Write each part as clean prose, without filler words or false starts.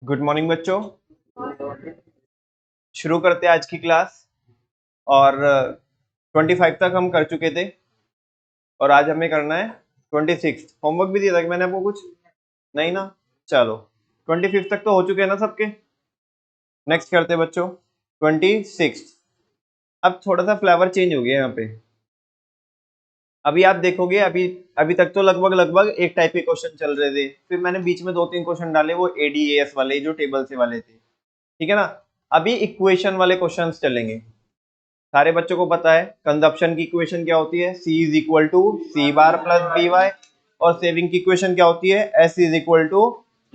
Good morning बच्चों। शुरू करते हैं आज की क्लास। और 25 तक हम कर चुके थे और आज हमें करना है 26। होमवर्क भी दिया था कि मैंने आपको कुछ नहीं ना। चलो 25 तक तो हो चुके हैं ना सबके। नेक्स्ट करते हैं बच्चों 26। अब थोड़ा सा फ्लेवर चेंज हो गया यहाँ पे। अभी आप देखोगे, अभी अभी तक तो लगभग एक टाइप के क्वेश्चन चल रहे थे, फिर मैंने बीच में 2-3 क्वेश्चन डाले, वो एडीएएस वाले जो टेबल से वाले थे, ठीक है ना। अभी इक्वेशन वाले क्वेश्चंस चलेंगे। सारे बच्चों को पता है कंजप्शन की इक्वेशन क्या होती है, C is equal to C bar plus B Y. और सेविंग की इक्वेशन क्या होती है, S is equal to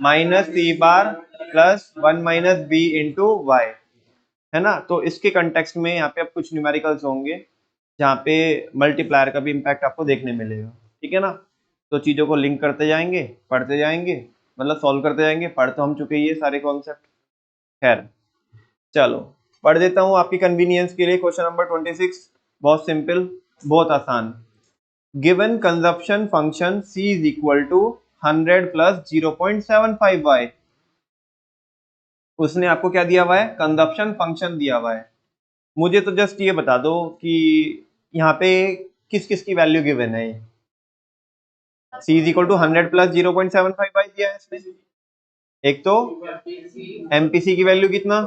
minus C bar plus 1 minus B into Y, है ना। तो इसके कंटेक्स्ट में यहाँ पे अब कुछ न्यूमेरिकल्स होंगे जहाँ पे मल्टीप्लायर का भी इम्पैक्ट आपको देखने मिलेगा, ठीक है ना। तो चीजों को लिंक करते जाएंगे, पढ़ते जाएंगे, मतलब सॉल्व करते जाएंगे। पढ़ तो हम चुके ही ये सारे कॉन्सेप्ट। खैर चलो पढ़ देता हूं आपकी कन्वीनियंस के लिए। क्वेश्चन नंबर 26 बहुत सिंपल, बहुत आसान। Given consumption function c is equal to 100 plus 0.75 y। उसने आपको क्या दिया हुआ है, कंजप्शन फंक्शन दिया हुआ है। मुझे तो जस्ट ये बता दो कि यहाँ पे किस किस की वैल्यू गिवन है। c is equal to 100 plus 0.75 y दिया है इसने। एक तो एमपीसी की वैल्यू कितना,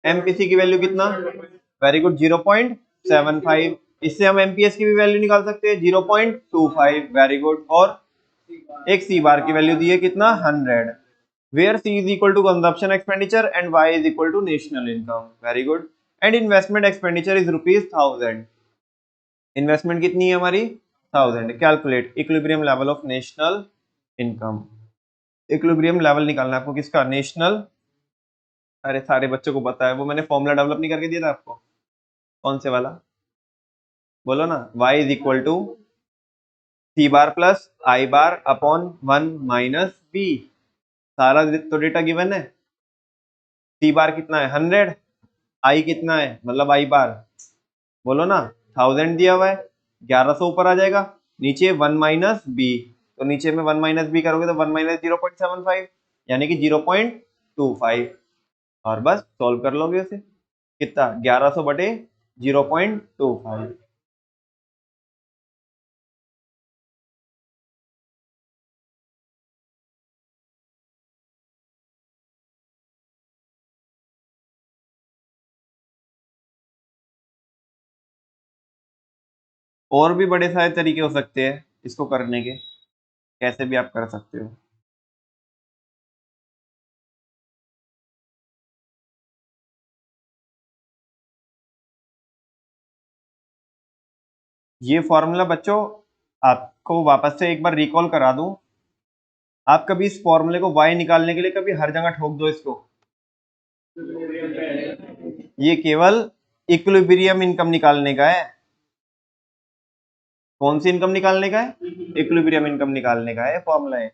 एमपीसी की वैल्यू कितना, वेरी गुड 0.75। इससे हम एमपीएस की भी वैल्यू निकाल सकते हैं 0.25, वेरी गुड। और एक सी बार की वैल्यू दी है कितना, 100, where C is equal to consumption expenditure and Y is equal to national income, very good. And investment expenditure is ₹1000। Investment कितनी है हमारी, 1000। Calculate equilibrium level of national income. Equilibrium level निकालना है आपको, किसका, नेशनल। अरे सारे बच्चों को पता है, वो मैंने फॉर्मूला डेवलप नहीं करके दिया था आपको। कौन से वाला, बोलो ना। y is equal to C bar plus I bar upon 1 minus B. सारा तो डेटा गिवन है। सी बार कितना है, 100। आई कितना है, मतलब आई बार, बोलो ना, 1000 दिया हुआ है। 1100 ऊपर आ जाएगा, नीचे 1 माइनस बी। तो नीचे में 1 माइनस बी करोगे तो 1 माइनस 0.75, यानी कि 0.25। और बस सॉल्व कर लोगे उसे। कितना, 1100 बटे 0.25। और भी बड़े सारे तरीके हो सकते हैं इसको करने के, कैसे भी आप कर सकते हो। ये फॉर्मूला बच्चों आपको वापस से एक बार रिकॉल करा दूं। आप कभी इस फॉर्मूले को y निकालने के लिए कभी हर जगह ठोक दो इसको। ये केवल इक्विलिब्रियम इनकम निकालने का है। कौन सी इनकम निकालने का है, इक्विलिब्रियम इनकम निकालने का है फॉर्मूला है।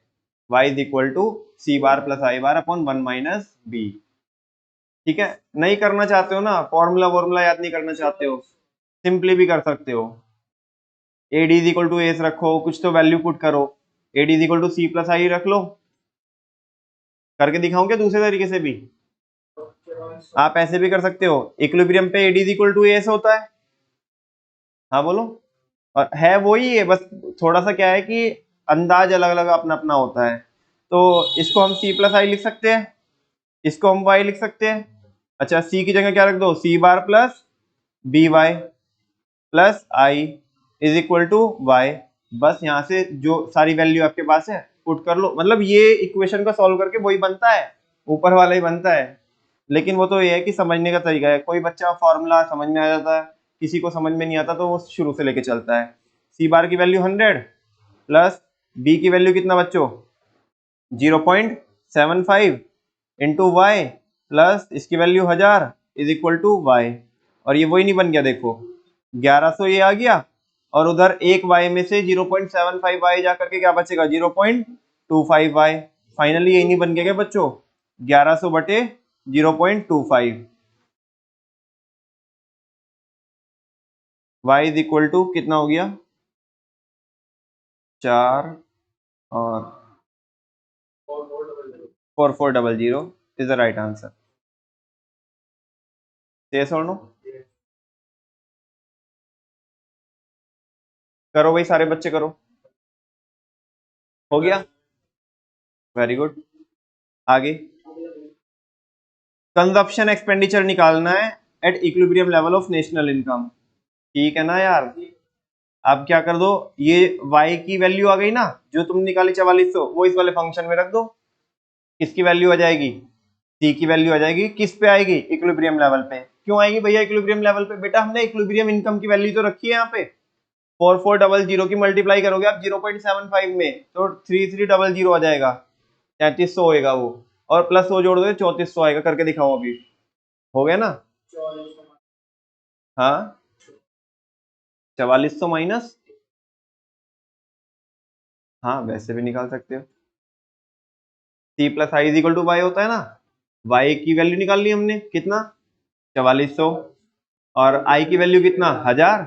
y is equal to C bar plus I bar upon 1 minus B. ठीक है, नहीं करना चाहते हो ना, फॉर्मूला वॉर्मूला याद नहीं करना चाहते हो, सिंपली भी कर सकते हो। AD is equal to S रखो, कुछ तो वैल्यू पुट करो। AD is equal to C plus I रख लो। करके दिखाऊं क्या दूसरे तरीके से भी, आप ऐसे भी कर सकते हो। इक्विलिब्रियम पे AD is equal to S होता है, हाँ बोलो। और है वही है, बस थोड़ा सा क्या है कि अंदाज अलग अलग अपना अपना होता है। तो इसको हम सी प्लस आई लिख सकते हैं, इसको हम वाई लिख सकते हैं। अच्छा, सी की जगह क्या रख दो, C bar plus B Y plus I is equal to Y. बस यहाँ से जो सारी वैल्यू आपके पास है पुट कर लो, मतलब ये इक्वेशन को सॉल्व करके वही बनता है, ऊपर वाला ही बनता है। लेकिन वो तो ये है कि समझने का तरीका है। कोई बच्चा फॉर्मूला समझ में आ जाता है, किसी को समझ में नहीं आता तो वो शुरू से लेके चलता है। सी बार की वैल्यू 100 प्लस बी की वैल्यू कितना बच्चों, 0.75 इंटू वाई प्लस इसकी value 1000 is equal to Y. और ये वही नहीं बन गया, देखो 1100 ये आ गया, और उधर एक y में से 0.75 y जा करके क्या बचेगा, 0.25 y। फाइनली यही नहीं बन गया क्या बच्चों, 1100 बटे 0.25। y इज इक्वल टू कितना हो गया, 4 और 4400, is the right answer. Yes और नो? करो भाई, सारे बच्चे करो। हो गया, वेरी गुड। आगे कंजप्शन एक्सपेंडिचर निकालना है at equilibrium level of national income. ठीक है ना यार? अब क्या कर दो, ये y की वैल्यू आ गई ना, जो तुम निकाली 4400, वो इस वाले फंक्शन में रख दो। किसकी वैल्यू आ जाएगी? c की वैल्यू आ जाएगी। किस पे आएगी? इक्विलिब्रियम लेवल पे। क्यों आएगी भैया इक्विलिब्रियम लेवल पे? बेटा हमने इक्विलिब्रियम इनकम की वैल्यू तो रखी है यहाँ पे। 4400 की मल्टीप्लाई करोगे आप 0.75 में तो 3300 आ जाएगा, 3300 होएगा वो, और प्लस वो जोड़ दो 3400 आएगा। करके दिखाओ अभी। हो गया ना? हाँ, 4400 माइनस, हाँ वैसे भी निकाल सकते हो। c plus I is equal to Y होता है ना। y की वैल्यू निकाल ली हमने, कितना? 4400। और i की वैल्यू कितना? 1000।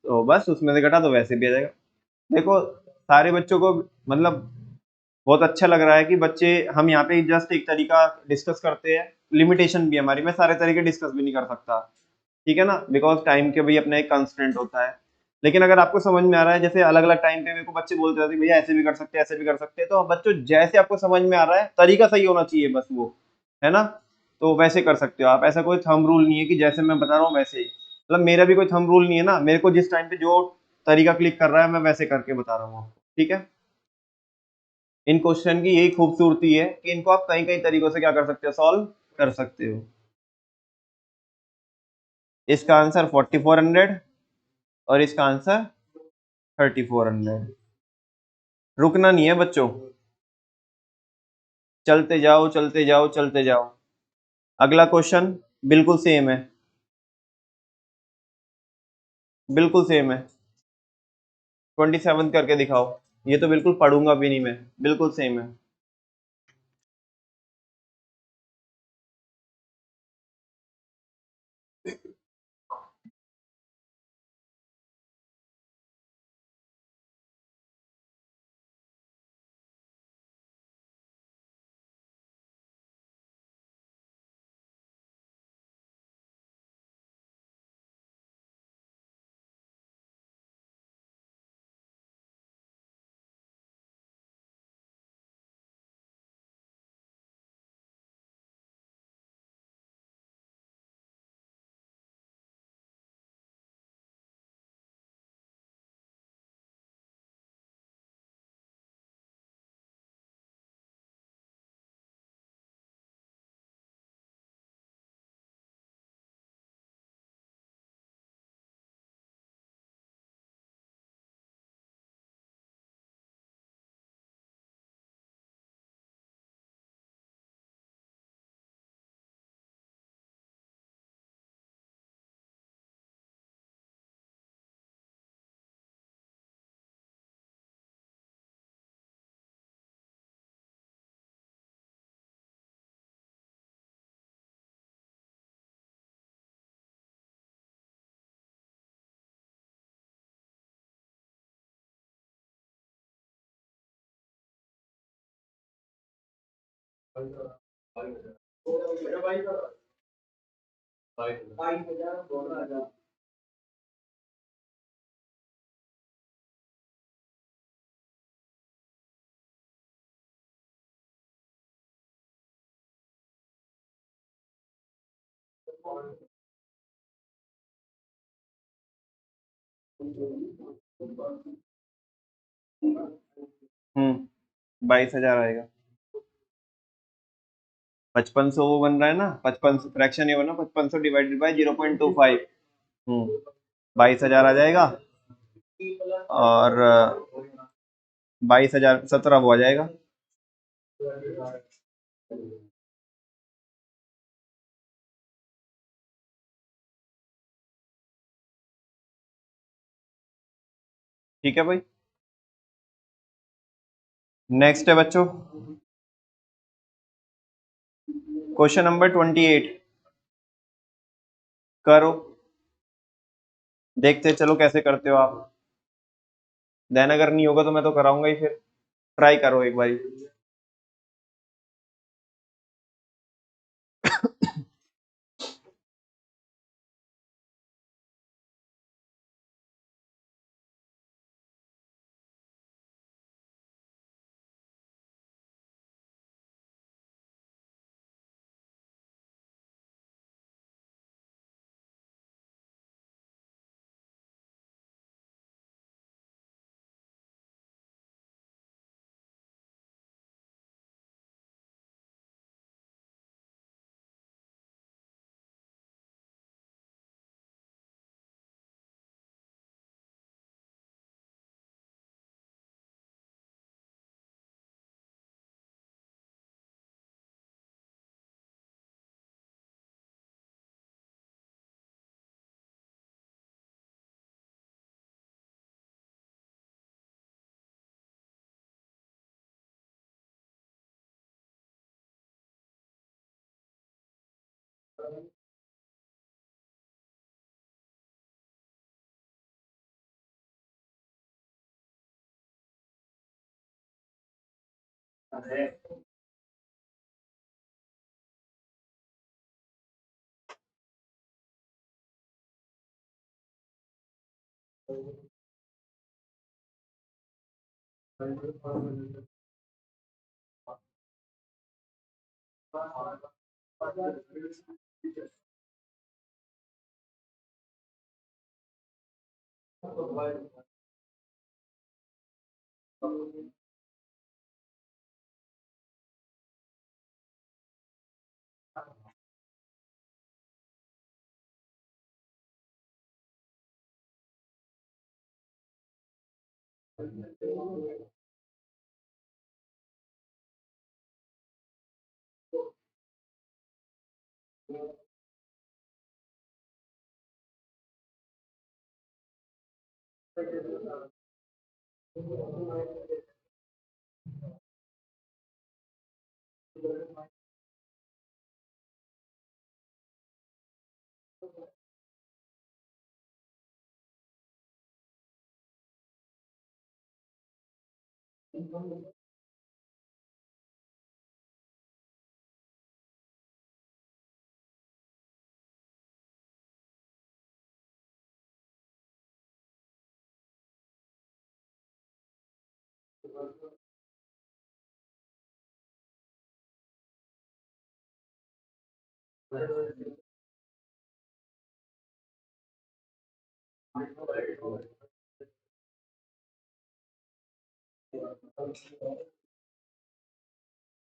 तो बस उसमें से घटा तो वैसे भी आ जाएगा। देखो सारे बच्चों को मतलब बहुत अच्छा लग रहा है कि बच्चे, हम यहाँ पे जस्ट एक तरीका डिस्कस करते हैं। लिमिटेशन भी है हमारी, मैं सारे तरीके डिस्कस भी नहीं कर सकता, ठीक है ना, बिकॉज टाइम के भी अपना एक कंस्टेंट होता है। लेकिन अगर आपको समझ में आ रहा है, जैसे अलग अलग टाइम पे मेरे को बच्चे बोलते रहते हैं भैया ऐसे भी कर सकते हैं, ऐसे भी कर सकते हैं, तो बच्चों जैसे आपको समझ में आ रहा है, तरीका सही होना चाहिए बस, वो है ना। तो वैसे कर सकते हो आप, ऐसा कोई थंब रूल नहीं है कि जैसे मैं बता रहा हूँ वैसे ही। मतलब मेरा भी कोई थंब रूल नहीं है ना, मेरे को जिस टाइम पे जो तरीका क्लिक कर रहा है मैं वैसे करके बता रहा हूँ आपको, ठीक है। इन क्वेश्चन की यही खूबसूरती है कि इनको आप कई कई तरीकों से क्या कर सकते हो, सॉल्व कर सकते हो। इसका आंसर 4400 और इसका आंसर 3400। रुकना नहीं है बच्चों, चलते जाओ चलते जाओ चलते जाओ। अगला क्वेश्चन बिल्कुल सेम है, बिल्कुल सेम है। 27 करके दिखाओ। ये तो बिल्कुल पढ़ूंगा भी नहीं मैं, बिल्कुल सेम है। हम्म, 22,000 आएगा। 5500 वो बन रहा है ना, 5500 फ्रैक्शन ये बना, 5500 डिवाइडेड बाई 0.25। 22,000 आ जाएगा, और 22,017 वो आ जाएगा। ठीक है भाई, नेक्स्ट है बच्चों क्वेश्चन नंबर 28। करो, देखते चलो कैसे करते हो आप। देन अगर नहीं होगा तो मैं तो कराऊंगा ही, फिर ट्राई करो एक बार।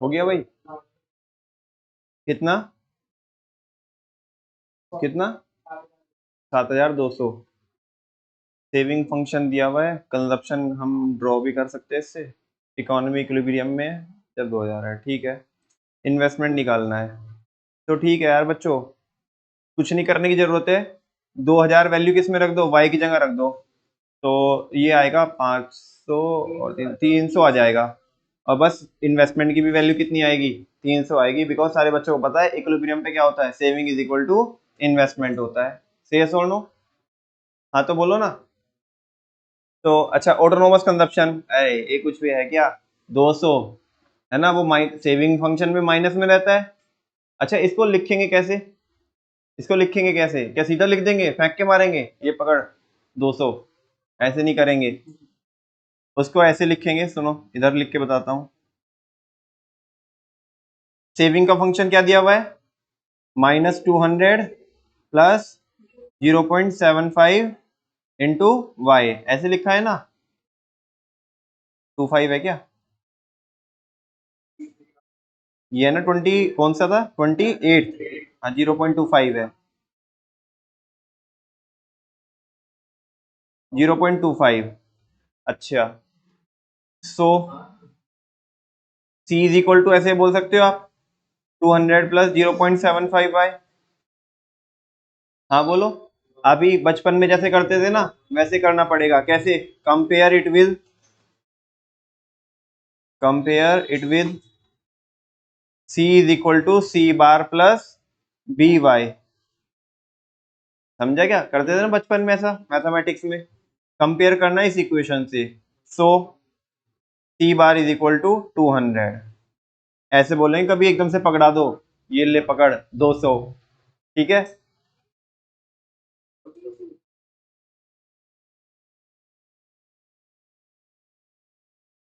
हो गया भाई? कितना कितना 7200। सेविंग फंक्शन दिया हुआ है, कंजप्शन हम ड्रॉ भी कर सकते हैं इससे। इकोनॉमी इक्विलिब्रियम में है जब 2000 है, ठीक है। इन्वेस्टमेंट निकालना है तो ठीक है यार बच्चों, कुछ नहीं करने की जरूरत है। 2000 वैल्यू किस में रख दो, वाई की जगह रख दो, तो ये आएगा 500 और 300 आ जाएगा। और बस इन्वेस्टमेंट की भी वैल्यू कितनी आएगी, 300 आएगी, बिकॉज सारे बच्चों को पता है इक्विलिब्रियम पे क्या होता है, saving is equal to investment होता है। से यस और नो? हाँ तो बोलो ना। तो अच्छा, ऑटोनोमस कंजप्शन, अरे ये कुछ भी है क्या, 200 है ना, वो सेविंग फंक्शन में माइनस में रहता है। अच्छा इसको लिखेंगे कैसे, इसको लिखेंगे कैसे, क्या सीधा लिख देंगे, फेंक के मारेंगे, ये पकड़ 200? ऐसे नहीं करेंगे, उसको ऐसे लिखेंगे, सुनो इधर लिख के बताता हूँ। सेविंग का फंक्शन क्या दिया हुआ है, -200 प्लस 0.75 इंटू वाई, ऐसे लिखा है ना। 25 है क्या, ये है ना 20, कौन सा था 28, हाँ 0.25 है, 0.25। अच्छा सो सी इज इक्वल टू ऐसे बोल सकते हो आप, 200 प्लस 0.75 वाई। हाँ बोलो, अभी बचपन में जैसे करते थे ना वैसे करना पड़ेगा, कैसे, compare it with C is equal to C bar plus B Y. समझा क्या, करते थे ना बचपन में ऐसा मैथमेटिक्स में, कंपेयर करना इस इक्वेशन से। सो सी बार इज इक्वल टू 200, ऐसे बोलेंगे, कभी एकदम से पकड़ा दो, ये ले पकड़ 200, ठीक है।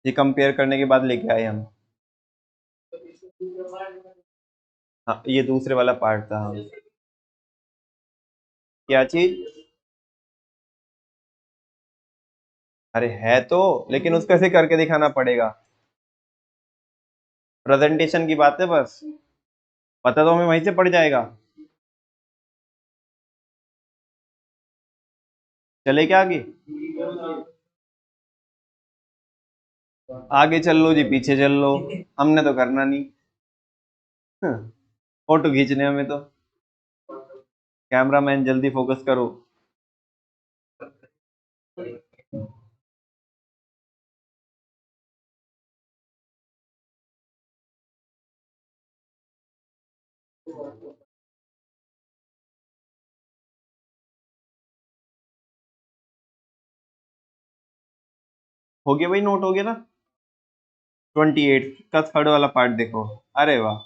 ये कंपेयर करने के बाद लेके आए हम। हाँ ये दूसरे वाला पार्ट था, हाँ। क्या चीज, अरे है तो, लेकिन उसको ऐसे करके दिखाना पड़ेगा, प्रेजेंटेशन की बात है बस, पता तो हमें वहीं से पड़ जाएगा। चले क्या आगे, आगे चल लो जी, पीछे चल लो, हमने तो करना नहीं। फोटो खींचने हमें तो, कैमरामैन जल्दी फोकस करो। हो गया भाई, नोट हो गया ना। 28 का थर्ड वाला पार्ट देखो। अरे वाह,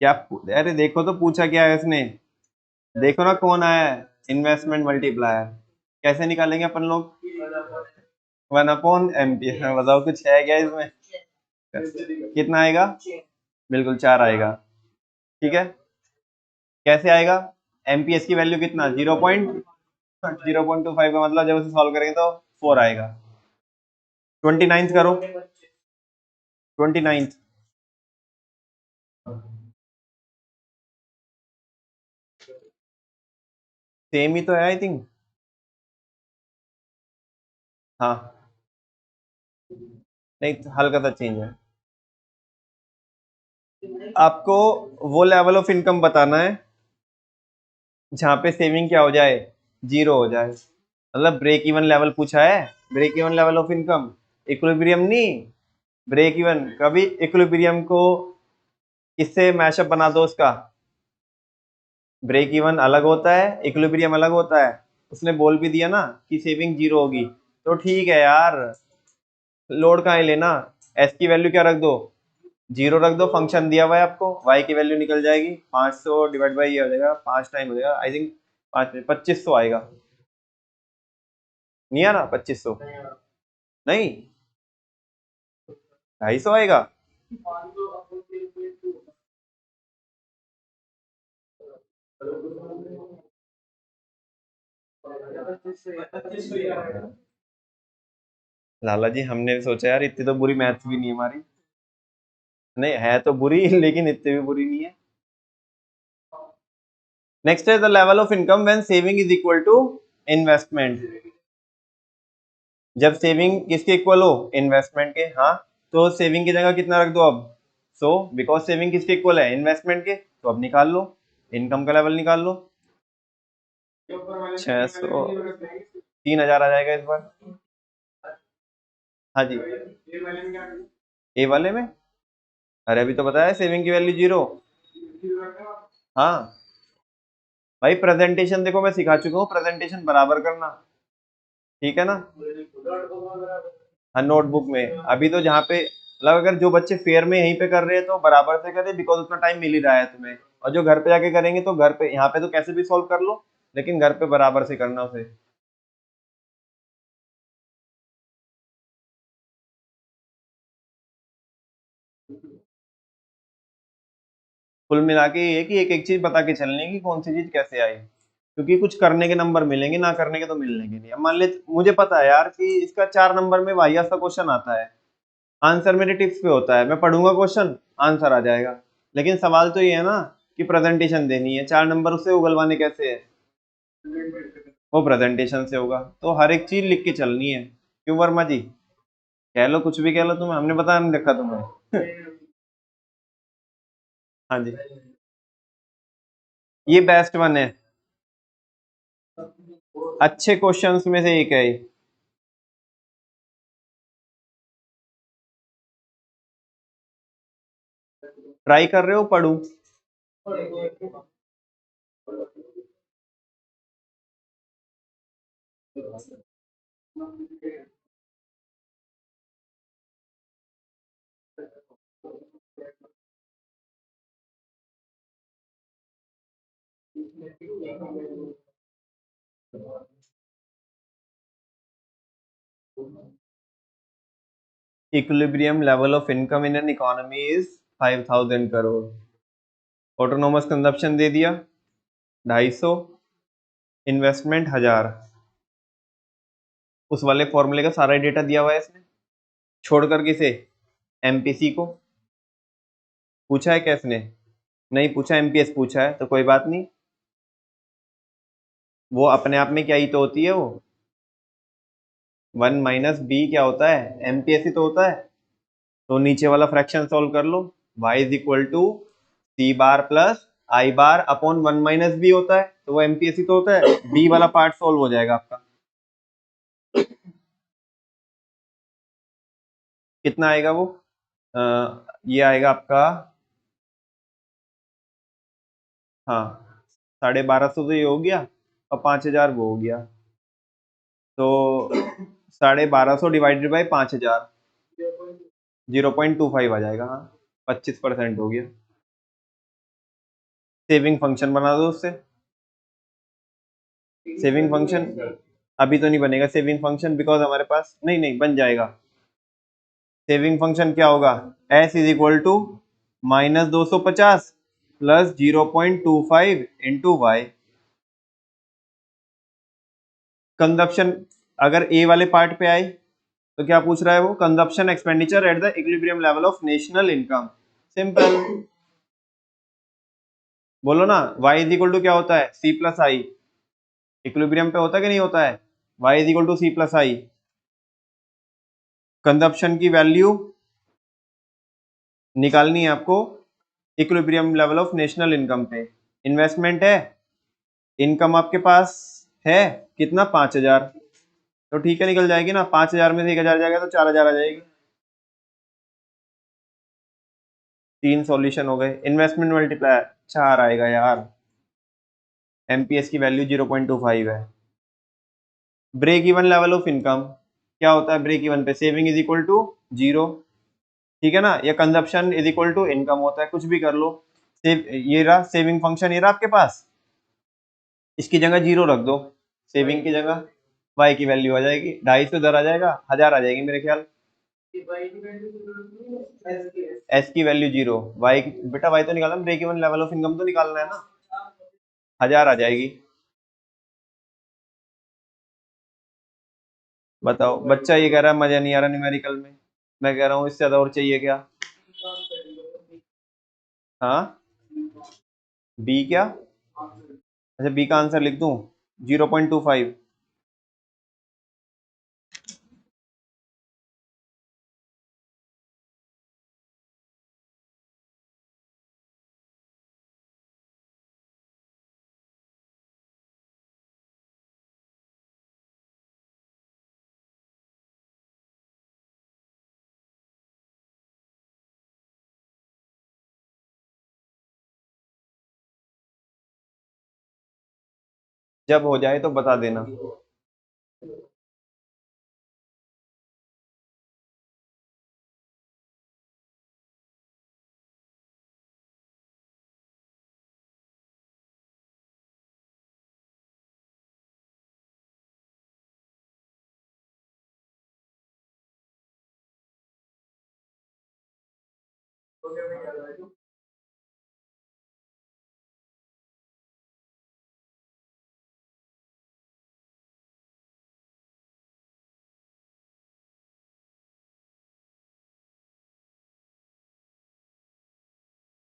क्या अरे देखो तो पूछा क्या है इसने, देखो ना कौन आया है, इन्वेस्टमेंट मल्टीप्लायर। कैसे निकालेंगे अपन लोग? 1/MP। बताओ कुछ है क्या इसमें? कितना आएगा? बिल्कुल 4 आएगा। ठीक है, कैसे आएगा? एमपीएस की वैल्यू कितना? 0.025 का मतलब जब उसे सॉल्व करेंगे तो 4 आएगा। 29 करो, 29। सेम ही तो है आई थिंक। हाँ, नहीं हल्का सा चेंज है। आपको वो लेवल ऑफ इनकम बताना है जहां पे सेविंग क्या हो जाए, 0 हो जाए। मतलब ब्रेक इवन लेवल पूछा है, break even level of income, equilibrium नहीं। ब्रेक इवन कभी इक्विलिब्रियम को किससे मैशअप बना दो उसका, ब्रेक इवन अलग होता है, इक्विलिब्रियम अलग होता है। उसने बोल भी दिया ना कि सेविंग 0 होगी, तो ठीक है यार, लोड कहाँ ही लेना। एस की वैल्यू क्या रख दो? 0 रख दो, फंक्शन दिया हुआ है आपको, y की वैल्यू निकल जाएगी, 500 डिवाइड बाई ये हो जाएगा, 5 टाइम हो जाएगा आई थिंक, 2500 आएगा। नहीं आ रहा 2500? नहीं, 250 आएगा। लाला जी हमने सोचा यार इतनी तो बुरी मैथ्स भी नहीं हमारी, नहीं है तो बुरी लेकिन इतनी भी बुरी नहीं है। नेक्स्ट है the level of income when saving is equal to investment. जब सेविंग किसके इक्वल हो? इन्वेस्टमेंट के। हाँ, तो सेविंग की जगह कितना रख दो अब? 100, बिकॉज सेविंग किसके इक्वल है? इन्वेस्टमेंट के। तो अब निकाल लो, इनकम का लेवल निकाल लो। 600, 3000 आ जाएगा इस बार। हाँ जी, ए वाले में, अरे अभी तो बताया सेविंग की वैल्यू 0। हाँ भाई, प्रेजेंटेशन देखो मैं सिखा चुका हूँ, प्रेजेंटेशन बराबर करना, ठीक है ना। हाँ नोटबुक में, अभी तो जहाँ पे मतलब अगर जो बच्चे फेयर में यहीं पे कर रहे हैं तो बराबर से करें, बिकॉज उतना टाइम मिल ही रहा है तुम्हें, और जो घर पे जाके करेंगे तो घर पे, यहाँ पे तो कैसे भी सॉल्व कर लो, लेकिन घर पे बराबर से करना उसे। कुल मिला के ये है कि एक एक चीज बता के चलनी है कि कौन सी चीज कैसे आई, क्योंकि कुछ करने के नंबर मिलेंगे, ना करने के तो मिलेंगे नहीं। अब मान ले मुझे पता है यार कि इसका 4 नंबर में वाहियात सा क्वेश्चन आता है, आंसर मेरे टिप्स पे होता है, मैं पढ़ूंगा क्वेश्चन, आंसर आ जाएगा। लेकिन सवाल तो ये है ना कि प्रेजेंटेशन देनी है, 4 नंबर उससे उगलवाने कैसे है? वो प्रेजेंटेशन से होगा, तो हर एक चीज लिख के चलनी है। क्यों वर्मा जी? कह लो कुछ भी कह लो, तुम्हें हमने बता नहीं रखा तुम्हें। हाँ जी, ये बेस्ट वन है, अच्छे क्वेश्चंस में से एक है ये। ट्राई कर रहे हो? पढ़ू? Equilibrium level of income in an economy is 5000 crore. Autonomous consumption दे दिया 250, इन्वेस्टमेंट 1000, उस वाले फॉर्मूले का सारा डेटा दिया हुआ है इसने, छोड़कर किसे? एमपीसी को। पूछा है क्या इसने? नहीं पूछा, एमपीएस पूछा है, तो कोई बात नहीं, वो अपने आप में क्या ही तो होती है वो, 1 माइनस बी क्या होता है? एमपीएस ही तो होता है। तो नीचे वाला फ्रैक्शन सॉल्व कर लो, y is equal to C bar plus I bar upon 1 minus B होता है, तो वो एमपीएस ही तो होता है, बी वाला पार्ट सॉल्व हो जाएगा आपका। कितना आएगा वो? ये आएगा आपका, हाँ 1250 तो ये हो गया, और 5000 वो हो गया, तो 1250 डिवाइडेड बाई 5000, 0.25 आ जाएगा। हाँ 25% हो गया। सेविंग फंक्शन बना दो उससे। सेविंग फंक्शन अभी तो नहीं बनेगा सेविंग फंक्शन, बिकॉज हमारे पास नहीं बन जाएगा। सेविंग फंक्शन क्या होगा, s is equal to -250 plus 0.25 into Y. Consumption अगर ए वाले पार्ट पे आए तो क्या पूछ रहा है वो, consumption expenditure at the equilibrium level of national income. Simple, बोलो ना, y इज इक्वल टू क्या होता है, c प्लस आई। इक्विलिब्रियम पे होता है कि नहीं होता है, y is equal to c plus I. Consumption की वैल्यू निकालनी है आपको equilibrium level of national income पे। इन्वेस्टमेंट है, इनकम आपके पास है कितना, 5000, तो ठीक है निकल जाएगी ना। 5000 में से 1000 जाएगा तो 4000 आ जाएगी। 3 सॉल्यूशन हो गए। इन्वेस्टमेंट मल्टीप्लायर 4 आएगा यार। एमपीएस की वैल्यू 0.25 है। Break even level of income क्या होता है ब्रेक इवन पे, सेविंग इज इक्वल टू 0, ठीक है ना, या consumption is equal to income होता है, कुछ भी कर लो। ये रहा सेविंग फंक्शन, ये रहा आपके पास, इसकी जगह 0 रख दो, सेविंग की जगह y की वैल्यू आ जाएगी 250 इधर आ जाएगा, 1000 आ जाएगी मेरे ख्याल। s की वैल्यू 0, y बेटा y तो निकालना, break even level of income तो निकालना है ना, 1000 आ जाएगी। बताओ, बच्चा ये कह रहा है मजा नहीं आ रहा न्यूमेरिकल में, मैं कह रहा हूँ इससे ज्यादा और चाहिए क्या। हाँ बी क्या, अच्छा बी का आंसर लिख दूं 0.25। जब हो जाए तो बता देना।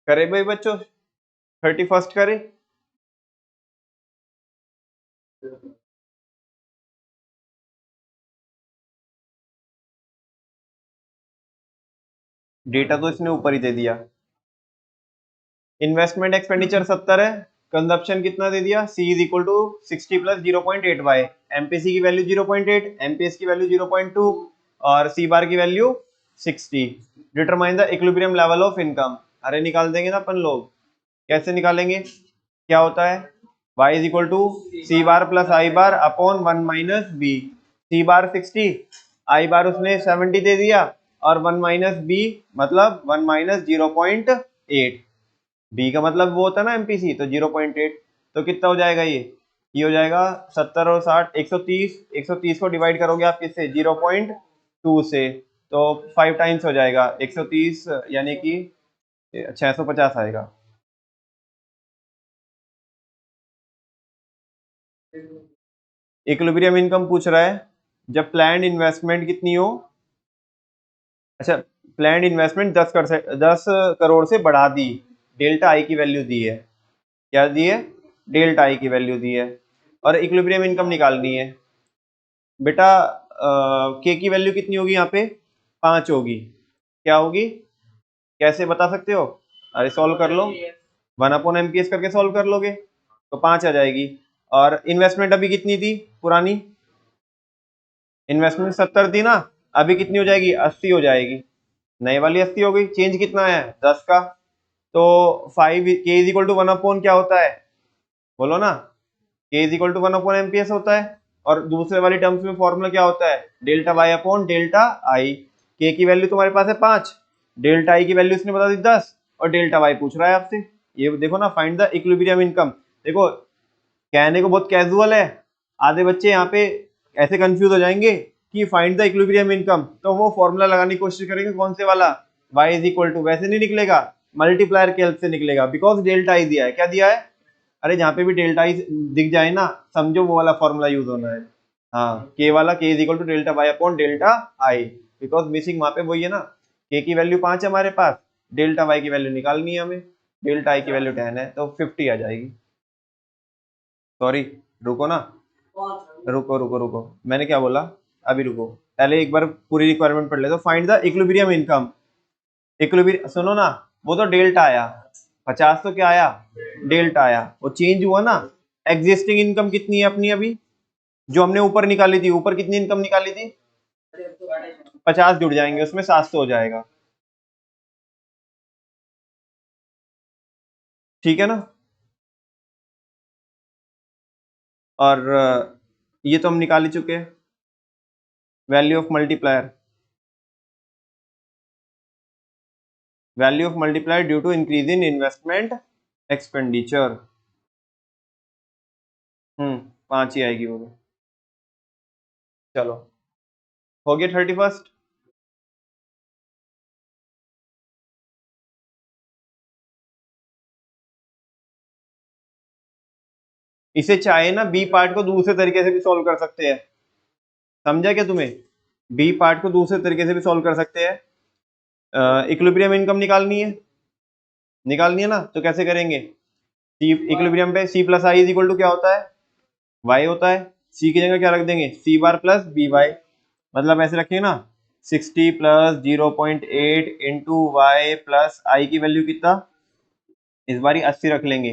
करे भाई बच्चों, 31 करे। डेटा तो इसने ऊपर ही दे दिया। इन्वेस्टमेंट एक्सपेंडिचर 70 है, कंजप्शन कितना दे दिया, C is equal to 60 plus 0.8 Y. MPC की वैल्यू 0.8, एमपीएस की वैल्यू 0.2 और सी बार की value 60। Determine the equilibrium level of income. अरे निकाल देंगे ना अपन लोग, कैसे निकालेंगे, क्या होता है, y is equal to C bar plus I bar upon 1 minus B. C bar 60, I bar उसने 70 दे दिया, और 1 माइनस बी मतलब 1 माइनस 0.8। बी का मतलब वो होता है ना एमपीसी, तो 0.8, तो कितना हो जाएगा ये हो जाएगा 70 और 60 130। 130 को डिवाइड करोगे आप किससे, 0.2 से, तो 5 टाइम्स हो जाएगा 130, यानी कि 650 आएगा। इक्विलिब्रियम इनकम पूछ रहा है जब प्लान्ड इन्वेस्टमेंट कितनी हो, अच्छा प्लान्ड इन्वेस्टमेंट 10 करोड़ से बढ़ा दी, डेल्टा आई की वैल्यू दी है, क्या दी है, डेल्टा आई की वैल्यू दी है, और इक्विलिब्रियम इनकम निकालनी है। बेटा के की वैल्यू कितनी होगी यहाँ पे, 5 होगी, क्या होगी, कैसे बता सकते हो, अरे सॉल्व कर लो, 1/MPS करके सॉल्व कर लोगे तो 5 आ जाएगी। और इन्वेस्टमेंट अभी कितनी थी पुरानी, इन्वेस्टमेंट 70 थी ना, अभी कितनी हो जाएगी, 80 हो जाएगी, नए वाली 80 हो गई। चेंज कितना है, 10 का, तो 5 के इज इक्वल टू 1 अपॉन क्या होता है, बोलो ना, के इज इक्वल टू 1/MPS होता है, और दूसरे वाली टर्म्स में फॉर्मूला क्या होता है, delta Y upon delta I. K की वैल्यू तुम्हारे पास है 5, डेल्टा आई की वैल्यू इसने बता दी 10, और डेल्टा वाई पूछ रहा है आपसे। ये देखो ना, फाइंड द इक्विलिब्रियम इनकम। देखो कहने को बहुत कैजुअल है, आधे बच्चे यहाँ पे ऐसे कंफ्यूज हो जाएंगे कि फाइंड द इक्विलिब्रियम इनकम, तो वो फॉर्मूला लगाने की कोशिश करेंगे कौन से वाला, y इज इक्वल टू, वैसे नहीं निकलेगा, मल्टीप्लायर के हेल्प से निकलेगा, बिकॉज डेल्टा आई दिया है। क्या दिया है, अरे जहाँ पे भी डेल्टा आई दिख जाए ना, समझो वो वाला फॉर्मूला यूज होना है। हाँ, के वाला, K is equal to delta Y upon delta I, because missing वहां पे वही है ना, के की वैल्यू 5 है हमारे पास, डेल्टा वाई की वैल्यू निकालनी है हमें, डेल्टा आई की वैल्यू 10 है, तो 50 आ जाएगी। सॉरी, रुको ना, रुको रुको रुको, मैंने क्या बोला, अभी रुको, पहले एक बार पूरी रिक्वायरमेंट पढ़ ले। तो find the equilibrium income, equilibrium सुनो ना, वो तो डेल्टा आया 50, तो क्या आया, डेल्टा आया, वो चेंज हुआ ना। एग्जिस्टिंग इनकम कितनी है अपनी अभी, जो हमने ऊपर निकाली थी, ऊपर कितनी इनकम निकाली थी, 50 जुड़ जाएंगे उसमें, 700 हो जाएगा, ठीक है ना। और ये तो हम निकाल ही चुके हैं, value of multiplier, value of multiplier due to increase in investment expenditure, 5 ही आएगी वो। चलो, हो गया 31st। इसे चाहे ना बी पार्ट को दूसरे तरीके से भी सॉल्व कर सकते हैं, समझा क्या तुम्हें, बी पार्ट को दूसरे तरीके से भी सॉल्व कर सकते हैं। इक्विलिब्रियम इनकम निकालनी है ना, तो कैसे करेंगे, सी इक्विलिब्रियम पे C plus I is equal to क्या होता है, वाई होता है, सी की जगह क्या रख देंगे, सी बार प्लस बी वाई, मतलब ऐसे रखेंगे ना, 60 प्लस 0.8 इंटू वाई प्लस आई की वैल्यू कितना, इस बार 80 रख लेंगे।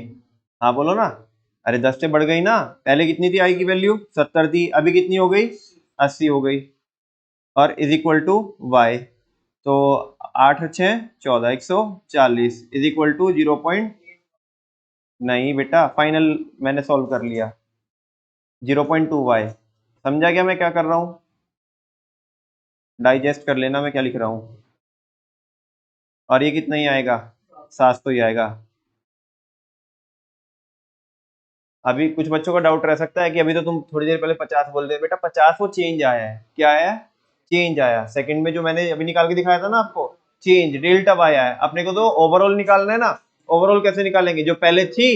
हाँ बोलो ना, अरे 10 से बढ़ गई ना, पहले कितनी थी आई की वैल्यू, 70 थी, अभी कितनी हो गई, 80 हो गई, और इज इक्वल टू वाई, तो 8 6 14, 140 इज इक्वल टू 0 पॉइंट, नहीं बेटा फाइनल मैंने सॉल्व कर लिया, 0.2 वाई, समझा क्या मैं क्या कर रहा हूँ, डाइजेस्ट कर लेना मैं क्या लिख रहा हूँ। और ये कितना ही आएगा, 700 ही आएगा। अभी कुछ बच्चों का डाउट रह सकता है कि अभी तो तुम थोड़ी देर पहले 50 बोल रहे, बेटा 50 वो चेंज आया है, क्या आया है, चेंज आया, सेकंड में जो मैंने अभी निकाल के दिखाया था ना आपको, चेंज डेल्टा वाई आया, अपने को तो ओवरऑल निकालना है ना, ओवरऑल कैसे निकालेंगे, जो पहले थी,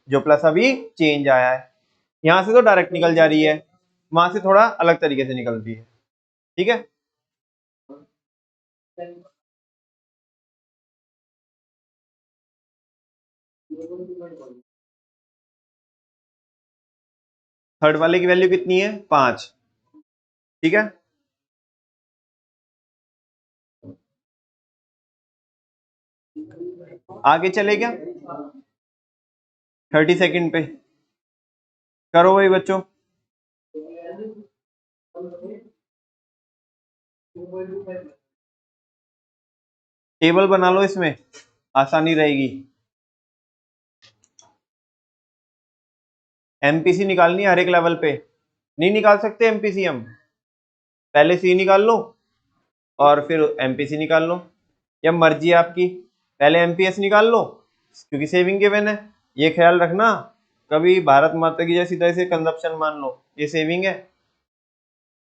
जो प्लस अभी चेंज आया है, यहाँ से तो डायरेक्ट निकल जा रही है, वहां से थोड़ा अलग तरीके से निकलती है, ठीक है। थर्ड वाले की वैल्यू कितनी है, 5, ठीक है। आगे चले क्या, 32nd पे करो वही बच्चों, टेबल बना लो, इसमें आसानी रहेगी। एमपीसी निकालनी है हर एक लेवल पे, नहीं निकाल सकते एमपीसी हम, पहले सी निकाल लो और फिर एमपीसी निकाल लो, या मर्जी है आपकी, पहले एमपीएस निकाल लो क्योंकि सेविंग गिवन है, ये ख्याल रखना, कभी भारत माता की जैसी तरह से कंजप्शन मान लो, ये सेविंग है,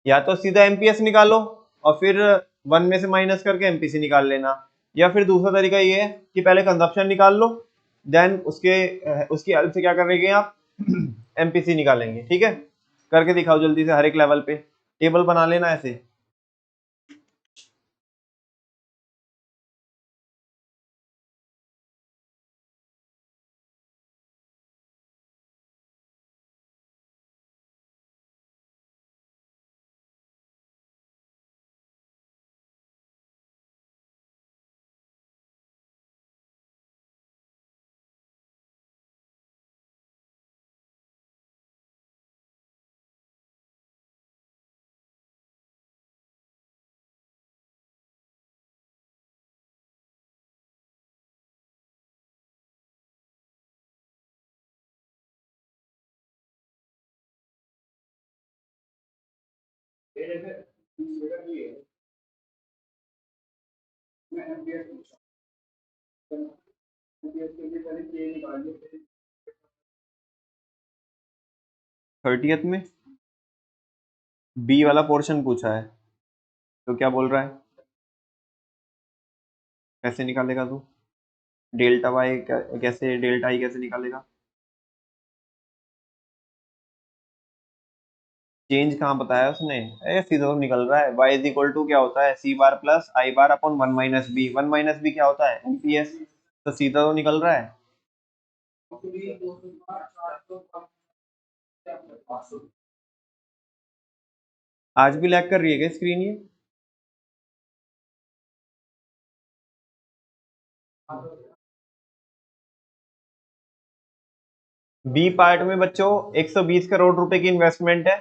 या तो सीधा एमपीएस निकालो और फिर 1 में से माइनस करके एमपीसी निकाल लेना, या फिर दूसरा तरीका ये है कि पहले कंजप्शन निकाल लो, देन उसकी हेल्प से क्या करेंगे आप, एमपीसी निकालेंगे, ठीक है। करके दिखाओ जल्दी से हर एक लेवल पे, टेबल बना लेना ऐसे। 30th में बी वाला पोर्शन पूछा है, तो क्या बोल रहा है? कैसे निकालेगा तू? डेल्टा वाई कैसे, डेल्टा आई कैसे निकालेगा? चेंज कहाँ बताया उसने? सीधा तो निकल रहा है। y इज इक्वल टू क्या होता है? C bar plus I bar upon 1 - B. 1 - B क्या होता है? एमपीएस। तो सीधा तो निकल रहा है। आज भी लैग कर रही है क्या स्क्रीन ये? बी पार्ट में बच्चों 120 करोड़ रुपए की इन्वेस्टमेंट है,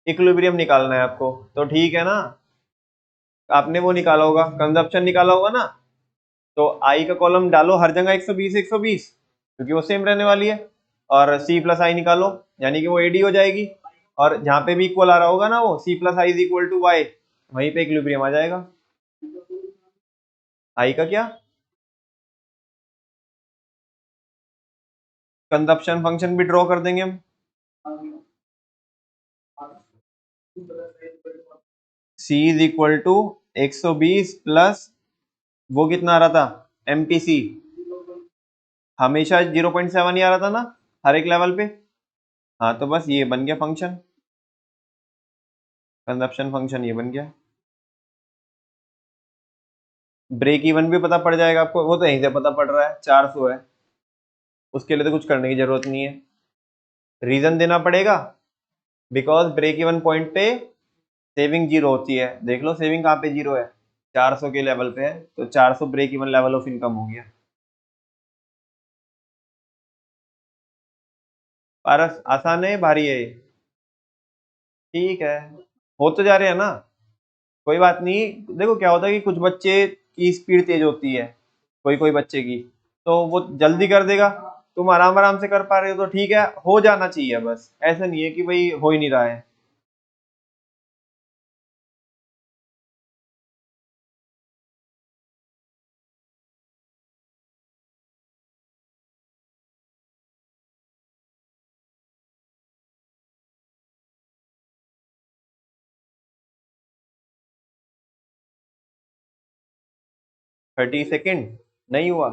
इक्विलिब्रियम निकालना है आपको, तो ठीक है ना? आपने वो निकाला होगा, कंजप्शन निकाला होगा ना? तो आई का कॉलम डालो हर जगह 120 120, क्योंकि वो सेम रहने वाली है। और सी प्लस आई निकालो, यानी कि वो एडी हो जाएगी। और जहां पे भी इक्वल आ रहा होगा ना, वो C plus I is equal to Y, वहीं पे इक्विलिब्रियम आ जाएगा। आई का क्या? कंजप्शन फंक्शन भी ड्रॉ कर देंगे हम। सी इज इक्वल टू 120 प्लस वो कितना आ रहा था? एमपीसी हमेशा 0.7 ही आ रहा था ना हर एक लेवल पे। हाँ, तो बस ये बन गया फंक्शन, कंजप्शन फंक्शन ये बन गया। ब्रेक इवन भी पता पड़ जाएगा आपको, वो तो यहीं से पता पड़ रहा है, 400 है। उसके लिए तो कुछ करने की जरूरत नहीं है। रीजन देना पड़ेगा, बिकॉज ब्रेक इवन पॉइंट पे सेविंग जीरो होती है। देख लो सेविंग कहाँ पे जीरो है, 400 के लेवल पे है, तो 400 break even level of income हो गया। पारस आसान है भारी है ये? ठीक है, हो तो जा रहे हैं ना, कोई बात नहीं। देखो क्या होता है कि कुछ बच्चे की स्पीड तेज होती है, कोई कोई बच्चे की, तो वो जल्दी कर देगा। तुम आराम आराम से कर पा रहे हो, तो ठीक है, हो जाना चाहिए। बस ऐसा नहीं है कि भाई हो ही नहीं रहा है। 30 सेकेंड नहीं हुआ?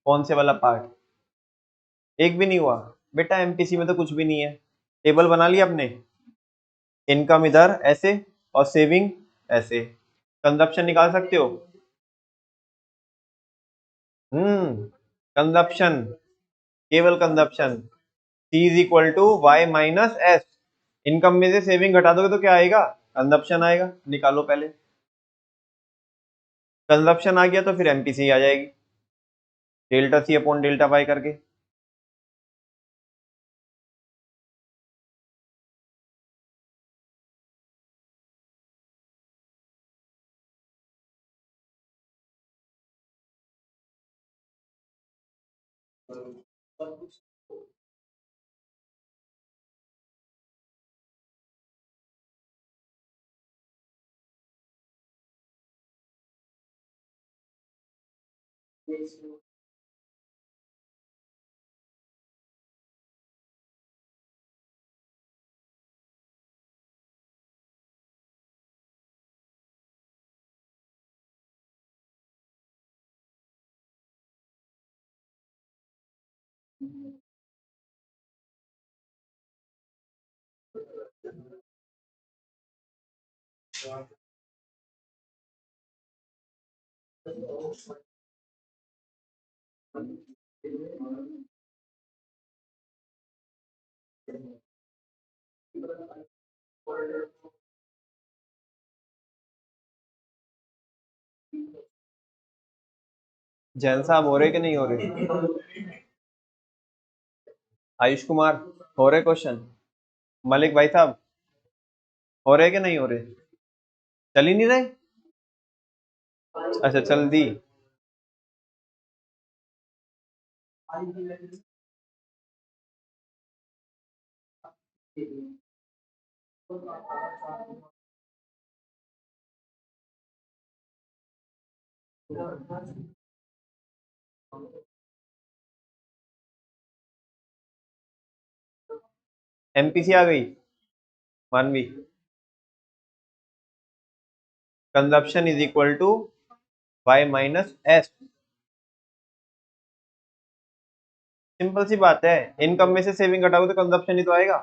कौन से वाला पार्ट? एक भी नहीं हुआ? बेटा एमपीसी में तो कुछ भी नहीं है। टेबल बना लिया आपने? इनकम इधर ऐसे और सेविंग ऐसे, कंजप्शन निकाल सकते हो। कंजप्शन, केवल consumption. C is equal to Y minus S. Income में से सेविंग घटा दोगे तो क्या आएगा? कंजप्शन आएगा। निकालो पहले। कंजप्शन आ गया तो फिर एमपीसी आ जाएगी, delta C upon delta Y करके। जैन साहब हो रहे कि नहीं हो रहे? आयुष कुमार, हो रहे क्वेश्चन? मलिक भाई साहब, हो रहे कि नहीं हो रहे? चल ही नहीं रहे? अच्छा, चल दी। एमपीसी आ गई 1V। Consumption is equal to y minus S. Simple सी बात है, इनकम में से सेविंग घटाओगे तो कंजप्शन ही तो आएगा।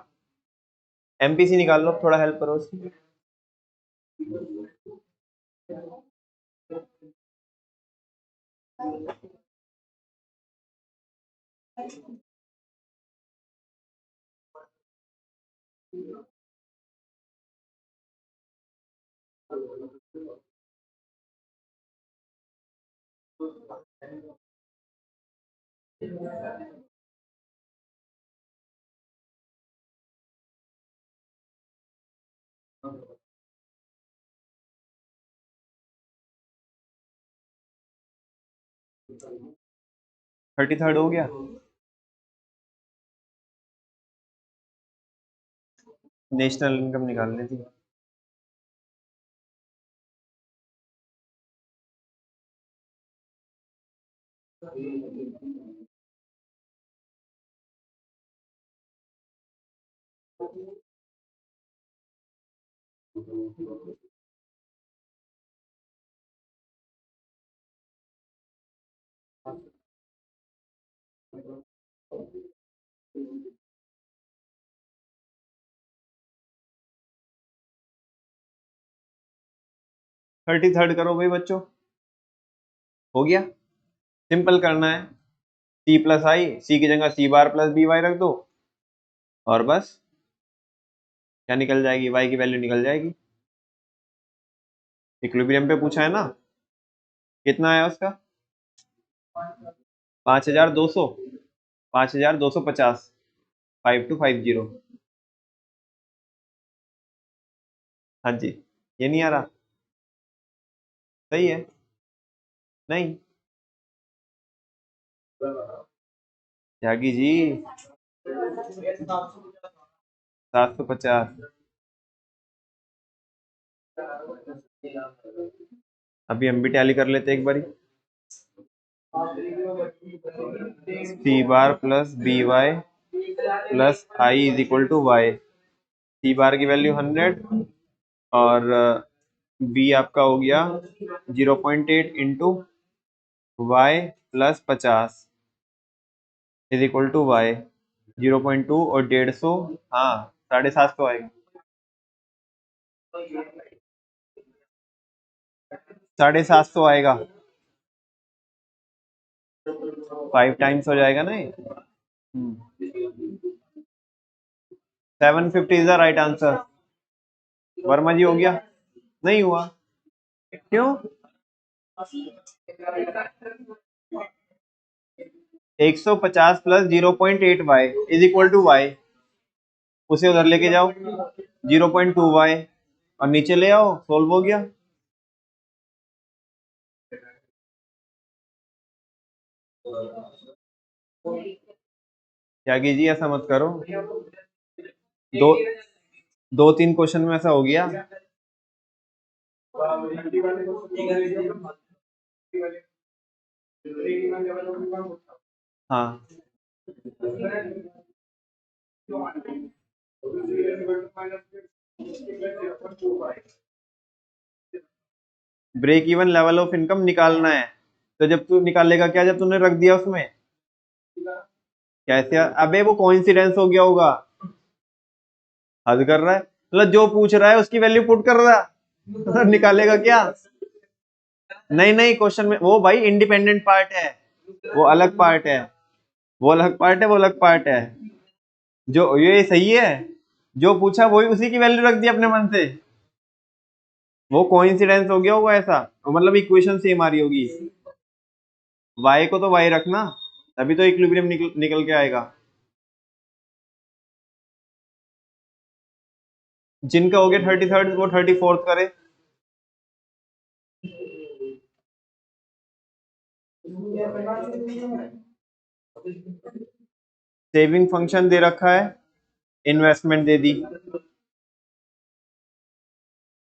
एमपीसी निकाल लो, थोड़ा हेल्प करो उसकी। थर्टी थर्ड हो गया। नेशनल इनकम निकालनी थी। थर्टी थर्ड करो भाई बच्चों, हो गया। सिंपल करना है, सी प्लस आई, सी की जगह सी बार प्लस बी वाई रख दो और बस क्या निकल जाएगी, वाई की वैल्यू निकल जाएगी। इक्विलिब्रियम पे पूछा है ना, कितना आया उसका 5200, 5250, 5250। हाँ जी, ये नहीं आ रहा, सही है। नहीं त्यागी जी, 750। अभी हम भी टैली कर लेते एक बारी। C bar plus B Y plus I is equal to Y. C bar की वैल्यू 100 और बी आपका हो गया 0.8 into Y plus 50 is equal to Y 0.2 और 150। हाँ 750 आएगा, 750 आएगा। 5 टाइम्स हो जाएगा ना ये। 750 is the right answer. Verma ji हो गया, नहीं हुआ क्यों? 150 plus 0.8 Y is equal to Y, उसे उधर लेके जाओ 0.2 वाई और नीचे ले आओ, सोल्व हो गया। त्यागी जी ऐसा मत करो, दो दो तीन क्वेश्चन में ऐसा हो गया। हाँ break even level of income निकालना है, तो जब तू निकालेगा क्या, जब तूने रख दिया उसमें कैसे? अबे वो कोइंसिडेंस हो गया होगा, हद कर रहा है, मतलब जो पूछ रहा है उसकी वैल्यू पुट कर रहा है निकालेगा क्या? नहीं नहीं, क्वेश्चन में वो भाई इंडिपेंडेंट पार्ट है, वो अलग पार्ट है, वो अलग पार्ट है, वो अलग पार्ट है। जो ये सही है, जो पूछा वही उसी की वैल्यू रख दी अपने मन से, वो कोइंसिडेंस हो गया होगा ऐसा, तो मतलब इक्वेशन सेम आ रही होगी। y को तो y रखना, तभी तो इक्विलिब्रियम निकल के आएगा। जिनका हो गया 33rd वो 34th करे। सेविंग फंक्शन दे रखा है, इन्वेस्टमेंट दे दी।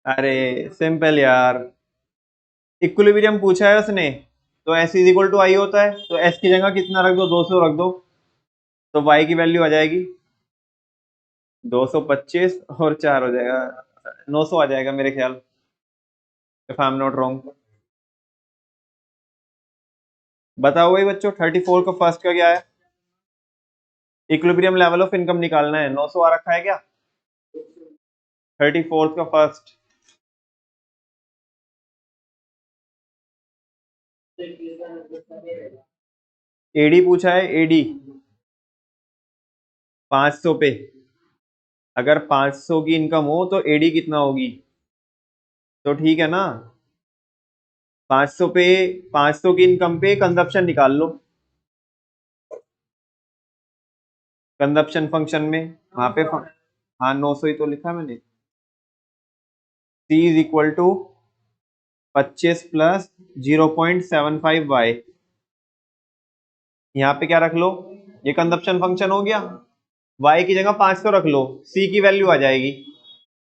अरे सिंपल यार, इक्विलिब्रियम पूछा है उसने, तो s इज इक्वल टू आई होता है, तो s की जगह कितना रख दो, 200 रख दो, तो y की वैल्यू आ जाएगी 225 और 4 हो जाएगा 900 आ जाएगा मेरे ख्याल, if I am not wrong. बताओ भाई बच्चों, 34 का फर्स्ट का क्या है? इक्विलिब्रियम लेवल ऑफ इनकम निकालना है, 900 आ रखा है क्या? 34 का फर्स्ट। एडी पूछा है, एडी 500 पे, अगर 500 की इनकम हो तो एडी कितना होगी? तो ठीक है ना, 500 पे, 500 की इनकम पे कंजप्शन निकाल लो, कंजप्शन फंक्शन में वहां पे हाँ 900 ही तो लिखा मैंने। C is equal to 25 plus 0.75y, यहाँ पे क्या रख लो, ये कंजप्शन फंक्शन हो गया, y की जगह 500 रख लो, c की वैल्यू आ जाएगी,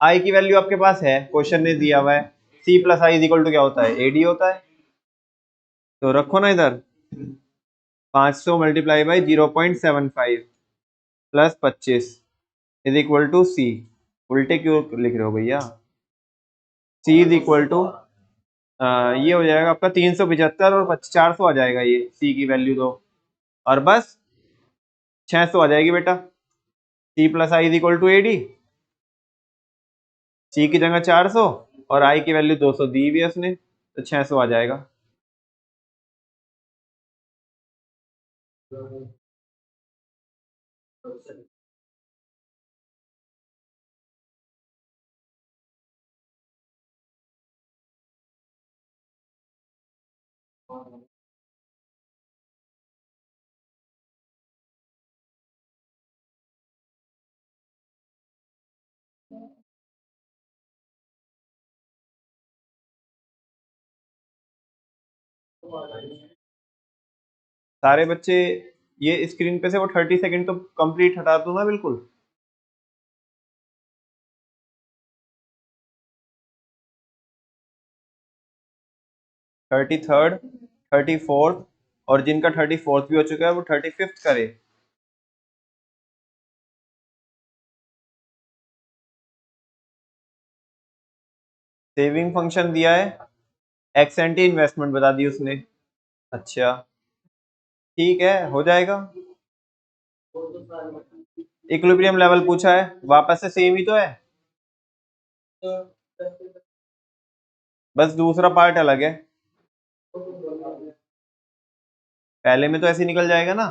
i की वैल्यू आपके पास है, क्वेश्चन ने दिया हुआ है, c plus I is equal to क्या होता है, एडी होता है, तो रखो ना इधर 500 multiply by 0.75 plus 25 is equal to C, उल्टे क्यों लिख रहे हो भैया, सी इज इक्वल टू ये हो जाएगा आपका 375 और 400 आ जाएगा, ये सी की वैल्यू दो और बस 600 आ जाएगी बेटा, C plus I is equal to AD, C की जगह 400 और आई की वैल्यू 200 दी हुई है उसने, तो 600 आ जाएगा। सारे बच्चे ये स्क्रीन पे से वो 30 सेकंड तो कंप्लीट हटा दो ना बिल्कुल। 33rd, 34th और जिनका 34th भी हो चुका है वो 35th करे। सेविंग फंक्शन दिया है, एक्स एंटी इन्वेस्टमेंट बता दी उसने, अच्छा ठीक है हो जाएगा। इक्विलिब्रियम लेवल पूछा है, वापस से सेम ही तो है, बस दूसरा पार्ट अलग है, पहले में तो ऐसे निकल जाएगा ना।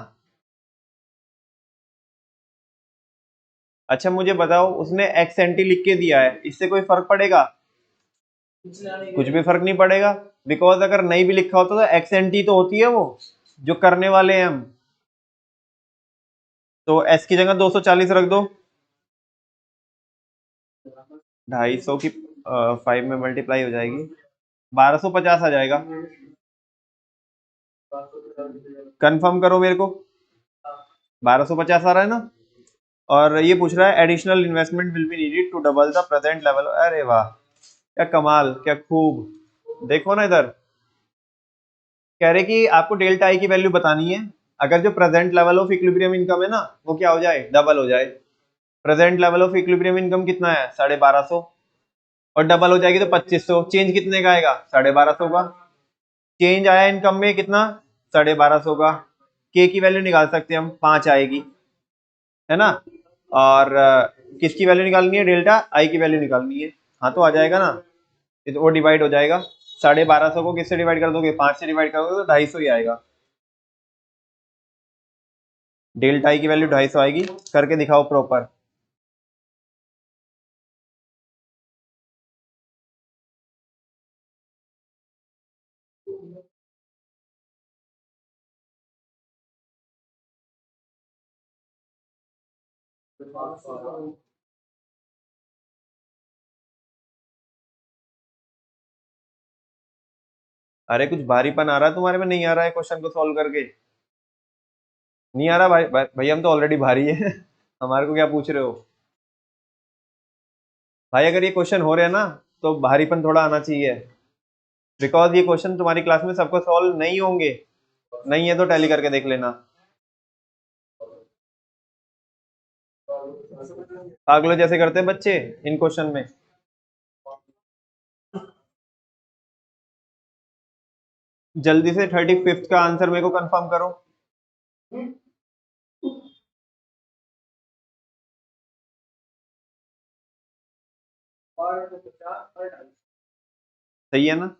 अच्छा मुझे बताओ, उसने एक्स एंटी लिख के दिया है, इससे कोई फर्क पड़ेगा? कुछ भी फर्क नहीं पड़ेगा, बिकॉज अगर नहीं भी लिखा होता तो एक्स एंटी तो होती है वो जो करने वाले हैं हम, तो एस की जगह 240 रख दो, 250 की 5 में मल्टीप्लाई हो जाएगी, 1250 आ जाएगा, कंफर्म करो मेरे को, 1250 आ रहा है ना। और ये पूछ रहा है additional investment will be needed to double the present level, अरे वाह क्या कमाल, क्या खूब, देखो ना इधर, कह रहे कि आपको डेल्टा आई की वैल्यू बतानी है, अगर जो present level of equilibrium income है ना वो क्या हो जाए, डबल हो जाए। Present level of equilibrium income कितना है, 1250, और डबल हो जाएगी तो 2500, चेंज कितने का आएगा, 1250 का, चेंज आया इनकम में कितना, 1250 का, के की वैल्यू निकाल सकते हैं हम, 5 आएगी, है ना, और किसकी वैल्यू निकालनी है, डेल्टा आई की वैल्यू निकालनी है, हाँ तो आ जाएगा ना, तो वो डिवाइड हो जाएगा, 1250 को किससे डिवाइड कर दोगे, 5 से डिवाइड करोगे तो 250 ही आएगा, डेल्टा आई की वैल्यू 250 आएगी, करके दिखाओ प्रॉपर। अरे कुछ भारीपन आ रहा है तुम्हारे में, नहीं आ रहा है क्वेश्चन को सॉल्व करके, नहीं आ रहा भाई, भाई हम तो ऑलरेडी भारी है हमारे को क्या पूछ रहे हो भाई, अगर ये क्वेश्चन हो रहे हैं ना तो भारीपन थोड़ा आना चाहिए। बिकॉज ये क्वेश्चन तुम्हारी क्लास में सबको सॉल्व नहीं होंगे, नहीं है तो टैली करके देख लेना। पागलों जैसे करते हैं बच्चे इन क्वेश्चन में। जल्दी से 35th का आंसर मेरे को कंफर्म करो। सही है ना?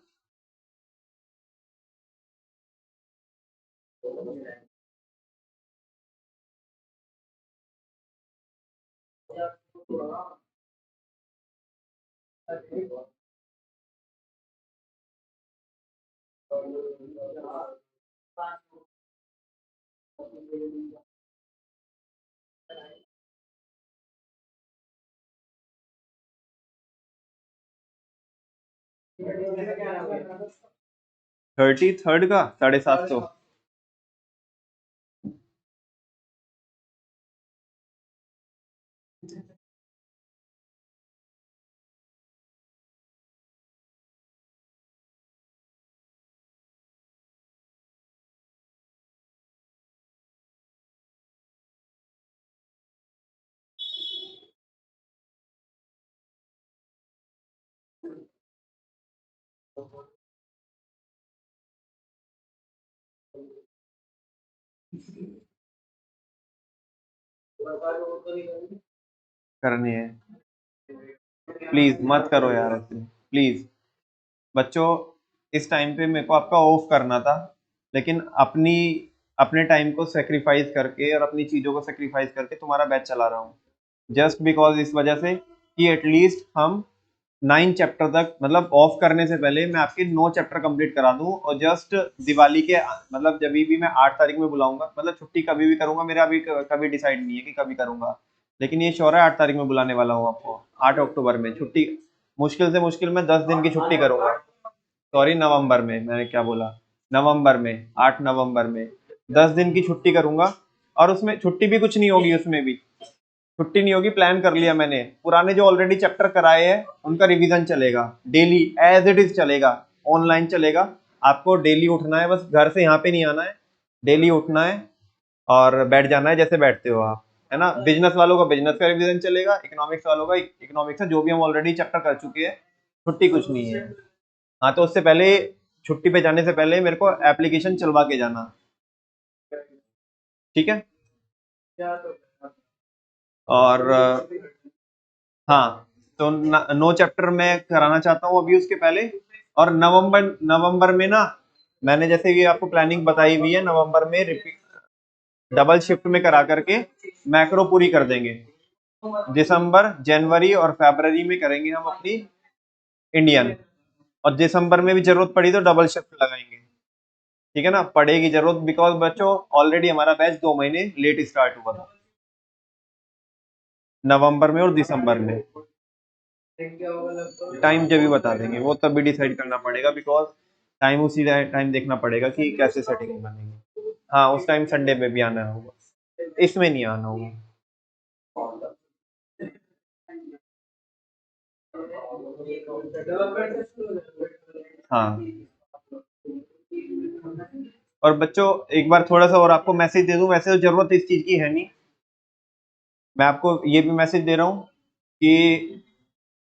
थर्टी थर्ड का 750। करनी है, प्लीज मत करो यार ऐसे, प्लीज। बच्चों इस टाइम पे मेरे को आपका ऑफ करना था, लेकिन अपने टाइम को सेक्रीफाइस करके और अपनी चीजों को सेक्रीफाइस करके तुम्हारा बैच चला रहा हूँ, जस्ट बिकॉज इस वजह से कि एटलीस्ट हम 9 चैप्टर तक, मतलब ऑफ करने से पहले मैं आपके 9 चैप्टर कंप्लीट करा दूं। और जस्ट दिवाली के, मतलब जब भी मैं 8 तारीख में बुलाऊंगा, मतलब छुट्टी कभी भी करूंगा, मेरा अभी कभी डिसाइड नहीं है कि कभी करूंगा, लेकिन ये श्योर है 8 तारीख में बुलाने वाला हूँ आपको। 8 अक्टूबर में छुट्टी, मुश्किल से मुश्किल में 10 दिन की छुट्टी करूंगा। सॉरी, नवंबर में, मैंने क्या बोला, नवंबर में, 8 नवंबर में 10 दिन की छुट्टी करूंगा। और उसमें छुट्टी भी कुछ नहीं होगी, उसमें भी छुट्टी नहीं होगी, प्लान कर लिया मैंने। पुराने जो ऑलरेडी चैप्टर कराए हैं उनका रिवीजन चलेगा, डेली एज इट इज चलेगा, ऑनलाइन चलेगा। आपको डेली उठना है, बस घर से यहाँ पे नहीं आना है, डेली उठना है और बैठ जाना है जैसे बैठते हो आप, है ना। बिजनेस वालों का बिजनेस का रिवीजन चलेगा, इकोनॉमिक्स वालों का इकोनॉमिक्स का, जो भी हम ऑलरेडी चैप्टर कर चुके हैं। छुट्टी कुछ नहीं है। हाँ, तो उससे पहले, छुट्टी पे जाने से पहले मेरे को एप्लीकेशन चलवा के जाना, ठीक है। और हाँ, तो 9 चैप्टर मैं कराना चाहता हूँ अभी उसके पहले। और नवंबर नवंबर में ना, मैंने जैसे कि आपको प्लानिंग बताई हुई है, नवंबर में रिपीट डबल शिफ्ट में करा करके मैक्रो पूरी कर देंगे। दिसंबर, जनवरी और फरवरी में करेंगे हम अपनी इंडियन, और दिसंबर में भी जरूरत पड़ी तो डबल शिफ्ट लगाएंगे, ठीक है ना। पड़ेगी जरूरत, बिकॉज बच्चों ऑलरेडी हमारा बैच 2 महीने लेट स्टार्ट हुआ था, नवंबर में और दिसंबर में। टाइम जब भी बता देंगे, वो तब भी डिसाइड करना पड़ेगा, बिकॉज टाइम उसी टाइम देखना पड़ेगा कि कैसे सेटिंग बनेगी। हाँ, उस टाइम संडे में भी आना होगा, इसमें नहीं आना होगा। हाँ, और बच्चों एक बार थोड़ा सा और आपको मैसेज दे दूं, वैसे तो जरूरत इस चीज की है नहीं, मैं आपको ये भी मैसेज दे रहा हूँ कि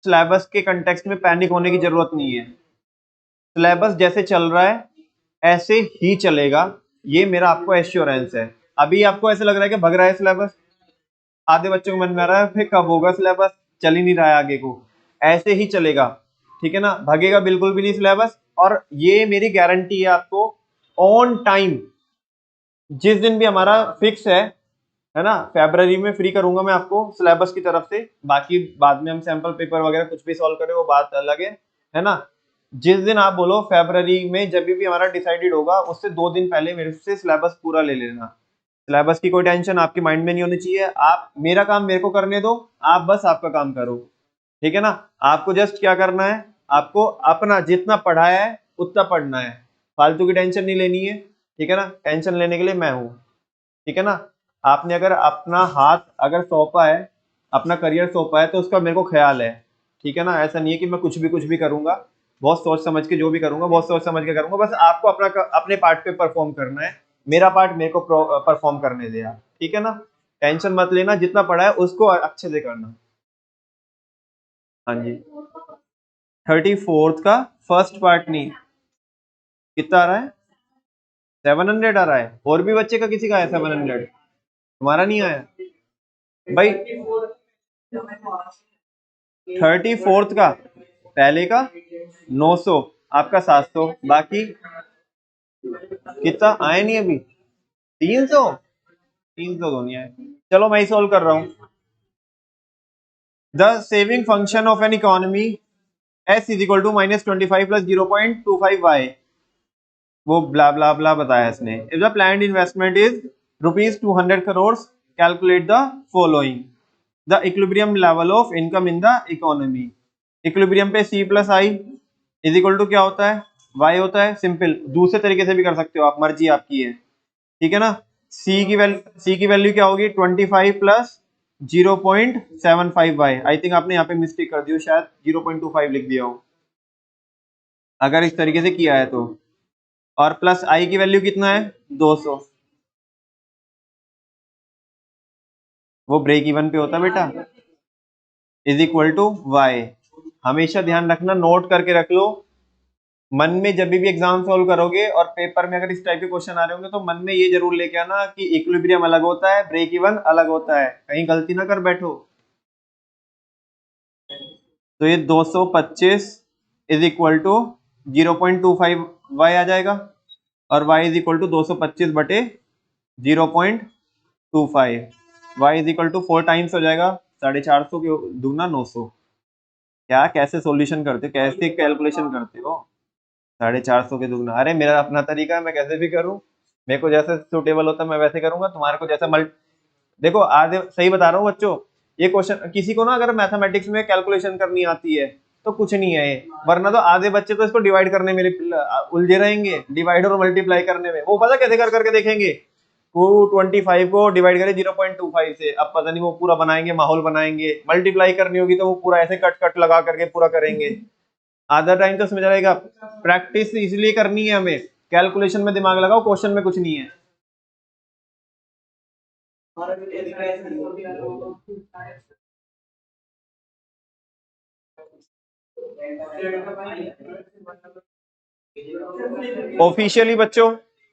सिलेबस के कंटेक्स्ट में पैनिक होने की जरूरत नहीं है। सिलेबस जैसे चल रहा है ऐसे ही चलेगा, ये मेरा आपको एश्योरेंस है। अभी आपको ऐसे लग रहा है कि भग रहा है सिलेबस, आधे बच्चों को मन में आ रहा है फिर कब होगा सिलेबस, चल ही नहीं रहा है आगे को, ऐसे ही चलेगा, ठीक है ना। भगेगा बिल्कुल भी नहीं सिलेबस, और ये मेरी गारंटी है आपको, ऑन टाइम जिस दिन भी हमारा फिक्स है ना, फरवरी में फ्री करूंगा मैं आपको सिलेबस की तरफ से। बाकी बाद में हम सैंपल पेपर वगैरह कुछ भी सॉल्व करें वो बात अलग है ना। जिस दिन आप बोलो फरवरी में, जब भी हमारा डिसाइडेड होगा उससे 2 दिन पहले मेरे से सिलेबस पूरा ले लेना। सिलेबस की कोई टेंशन आपके माइंड में नहीं होनी चाहिए, आप मेरा काम मेरे को करने दो, आप बस आपका काम करो, ठीक है ना। आपको जस्ट क्या करना है, आपको अपना जितना पढ़ाया है उतना पढ़ना है, फालतू की टेंशन नहीं लेनी है, ठीक है ना। टेंशन लेने के लिए मैं हूँ, ठीक है ना। आपने अगर अपना हाथ अगर सौंपा है, अपना करियर सौंपा है, तो उसका मेरे को ख्याल है, ठीक है ना। ऐसा नहीं है कि मैं कुछ भी करूंगा, बहुत सोच समझ के जो भी करूंगा बहुत सोच समझ के करूंगा, बस आपको अपने पार्ट पे परफॉर्म करना है, मेरा पार्ट मेरे को परफॉर्म करने दे आप, ठीक है ना। टेंशन मत लेना, जितना पढ़ा है उसको अच्छे से करना। हाँ जी, 34th का फर्स्ट पार्ट नहीं, कितना आ रहा है? 700 आ रहा है। और भी बच्चे का किसी का है 700? तुम्हारा नहीं आया भाई? 34th का पहले का 900, आपका 700, बाकी कितना आए नहीं अभी? 300, 300 तो नहीं आए। चलो मैं ही सोल्व कर रहा हूं। The saving function of an economy S is equal to -25 plus 0.25y, वो ब्ला ब्ला ब्ला बताया इसने। If the planned investment is ₹200 crore, calculate the following. The equilibrium level of income in the economy. Equilibrium पे C plus I is equal to क्या होता है? Y होता है। Simple, दूसरे तरीके से भी कर सकते हो आप, मर्जी आपकी है, ठीक है ना। C की वैल्यू क्या होगी? 25 प्लस 0.75y। आई थिंक आपने यहाँ पे मिस्टेक कर दी हो, शायद 0.25 लिख दिया हो, अगर इस तरीके से किया है तो। और प्लस I की वैल्यू कितना है? 200। वो ब्रेक इवन पे होता है बेटा, इज इक्वल टू वाई। हमेशा ध्यान रखना, नोट करके रख लो मन में, जब भी एग्जाम सॉल्व करोगे और पेपर में अगर इस टाइप के क्वेश्चन आ रहे होंगे तो मन में ये जरूर लेके आना कि इक्विलिब्रियम अलग होता है, ब्रेक इवन अलग होता है, कहीं गलती ना कर बैठो। तो ये 225 इज इक्वल टू 0.25 वाई आ जाएगा, और y इज इक्वल टू 225 बटे 0.25, y इज इक्वल टू 4 टाइम्स हो जाएगा 450 के दूना 900। क्या कैसे सॉल्यूशन करते हो, कैसे कैलकुलेशन करते हो? 450 के दुगना? अरे मेरा अपना तरीका है, मैं कैसे भी करूं, मेरे को जैसे सुटेबल होता है मैं वैसे करूंगा, तुम्हारे को जैसा देखो आधे सही बता रहा हूँ बच्चों। ये क्वेश्चन किसी को ना अगर मैथमेटिक्स में कैलकुलेशन करनी आती है तो कुछ नहीं है ये, वरना तो आधे बच्चे तो इसको डिवाइड करने में उलझे रहेंगे, डिवाइड और मल्टीप्लाई करने में। वो पता कैसे कर करके देखेंगे, 225 को डिवाइड करें 0.25 से, अब पता नहीं वो पूरा बनाएंगे, माहौल बनाएंगे, मल्टीप्लाई करनी होगी तो वो पूरा ऐसे कट कट लगा करके पूरा करेंगे। आधा टाइम तो समझ जाएगा। प्रैक्टिस इसलिए करनी है हमें, कैलकुलेशन में दिमाग लगाओ, क्वेश्चन में कुछ नहीं है। ऑफिशियली बच्चों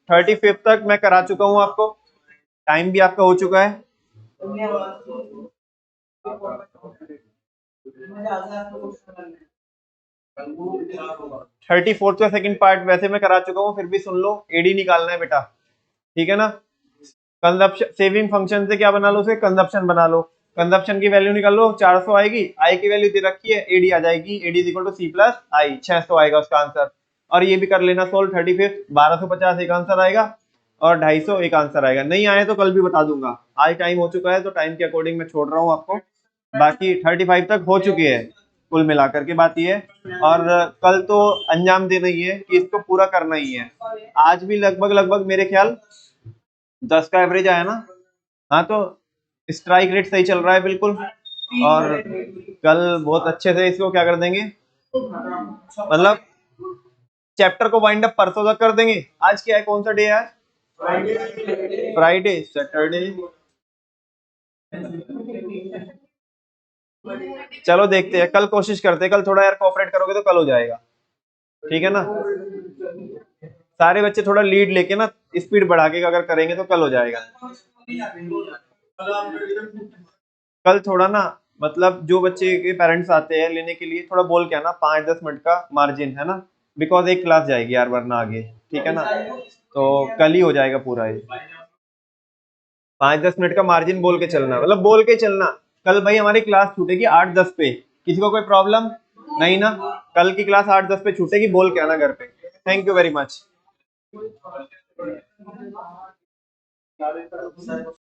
35 तक मैं करा चुका हूं आपको, टाइम भी आपका हो चुका है। 34 का सेकंड पार्ट वैसे मैं करा चुका हूँ, फिर भी सुन लो, एडी निकालना है बेटा, ठीक है ना। कंजप्शन सेविंग फंक्शन से क्या बना लो, उसे कंजप्शन बना लो। कंजप्शन की वैल्यू निकाल लो, 400 आएगी, आई की वैल्यू दे रखी है, एडी आ जाएगी, AD is equal to C plus I, 600 आएगा उसका आंसर। और ये भी कर लेना सोल्व, 35 1250 एक आंसर आएगा, और 250 एक आंसर आएगा। नहीं आए तो कल भी बता दूंगा, आज टाइम हो चुका है तो टाइम के अकॉर्डिंग मैं छोड़ रहा हूँ आपको। बाकी 35 तक हो चुकी है कुल मिलाकर के, बात ये है। और कल तो अंजाम देना ही है कि इसको पूरा करना ही है। आज भी लगभग लगभग मेरे ख्याल 10 का एवरेज आया ना। हाँ, तो स्ट्राइक रेट सही चल रहा है बिल्कुल, और कल बहुत अच्छे से इसको क्या कर देंगे, मतलब चैप्टर को वाइंड अप परसों तक कर देंगे। आज क्या है, कौन सा डे है आज? Friday, Saturday. चलो देखते हैं, कल कोशिश करते हैं, कल थोड़ा यार कोऑपरेट करोगे तो कल हो जाएगा, ठीक है ना। सारे बच्चे थोड़ा लीड लेके ना, स्पीड बढ़ा के अगर करेंगे तो कल हो जाएगा। कल थोड़ा ना, मतलब जो बच्चे के पेरेंट्स आते हैं लेने के लिए, थोड़ा बोल के आना 5-10 मिनट का मार्जिन है ना, बिकॉज एक क्लास जाएगी यार वरना आगे, ठीक है ना। तो कल ही हो जाएगा पूरा ये, 5-10 मिनट का मार्जिन बोल के चलना, मतलब बोल के चलना। कल भाई हमारी क्लास छूटेगी 8-10 पे, किसी को कोई प्रॉब्लम नहीं ना? कल की क्लास 8-10 पे छूटेगी, बोल के आना घर पे। Thank you very much.